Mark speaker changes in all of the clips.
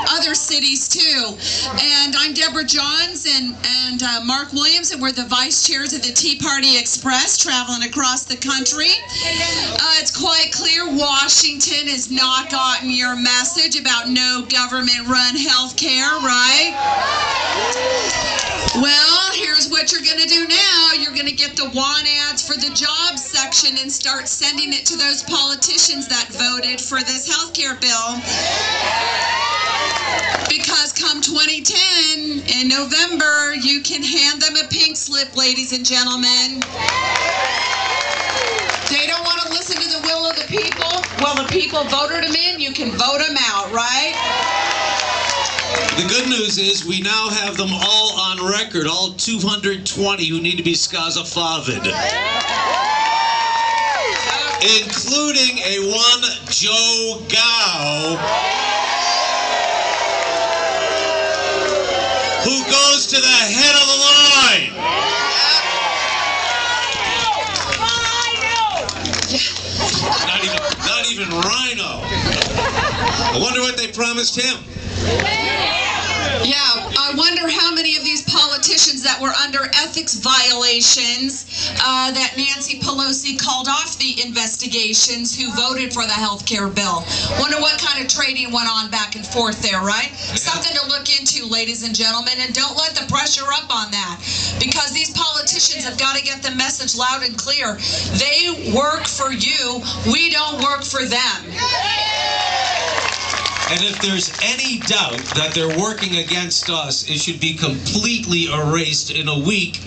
Speaker 1: other cities too. And I'm Deborah Johns and Mark Williams, and we're the vice chairs of the Tea Party Express, traveling across the country. It's quite clear Washington has not gotten your message about no government-run health care, right? Well, here's what you're going to do now. You're going to get the want ads for the jobs section and start sending it to those politicians that voted for this health care bill. Because come 2010, in November, you can hand them a pink slip, ladies and gentlemen. They don't want to listen to the will of the people. Well, the people voted them in, you can vote them out, right?
Speaker 2: The good news is we now have them all on record, all 220 who need to be skazafavid. Including a one Joe Gow, who goes to the head of the line. Not even Rhino. I wonder what they promised him.
Speaker 1: Yeah, I wonder how many of these politicians that were under ethics violations that Nancy Pelosi called off the investigations who voted for the health care bill. Wonder what kind of trading went on back and forth there, right? Yeah. Something to look into, ladies and gentlemen, and don't let the pressure up on that, because these politicians have got to get the message loud and clear. They work for you, we don't work for them.
Speaker 2: And if there's any doubt that they're working against us, it should be completely erased in a week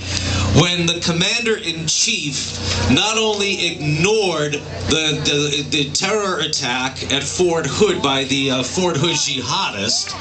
Speaker 2: when the commander-in-chief not only ignored the terror attack at Fort Hood by the Fort Hood jihadists,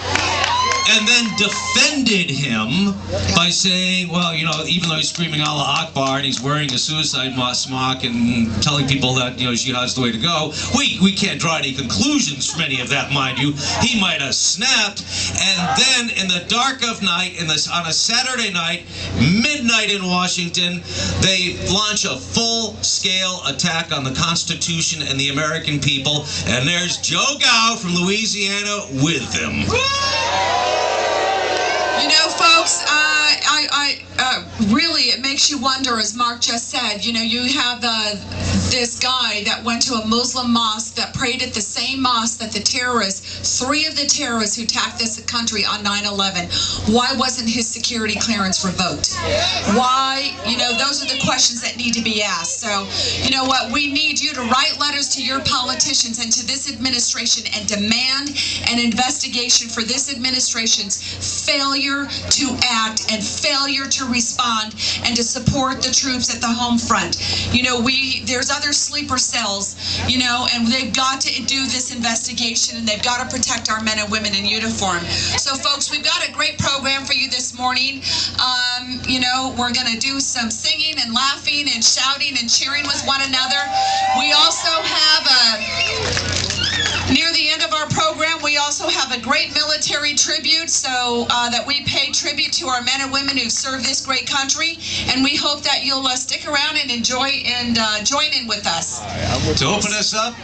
Speaker 2: and then defended him by saying, well, you know, even though he's screaming Allah Akbar and he's wearing a suicide smock and telling people that, you know, jihad's the way to go, we can't draw any conclusions from any of that, mind you. He might have snapped, and then in the dark of night, on a Saturday night, midnight in Washington, they launch a full-scale attack on the Constitution and the American people, and there's Joe Gow from Louisiana with them.
Speaker 1: You know, folks, really, it makes you wonder, as Mark just said. You know, you have this guy that went to a Muslim mosque that prayed at the same mosque that the terrorists, 3 of the terrorists who attacked this country on 9/11. Why wasn't his security clearance revoked? Why? You know, those are the questions that need to be asked. So, you know what? We need you to write letters to your politicians and to this administration and demand an investigation for this administration's failure to act and failure to respond and to support the troops at the home front. You know, there's other sleeper cells, you know, and they've got to do this investigation, and they've got to protect our men and women in uniform. So, folks, we've got a great program for you this morning. You know, we're going to do some singing and laughing and shouting and cheering with one another. We also have near the end of our program, we also have a great military tribute, so that we pay tribute to our men and women who serve this great country, and we hope that you'll stick around and enjoy and join in with us.
Speaker 2: To open us up,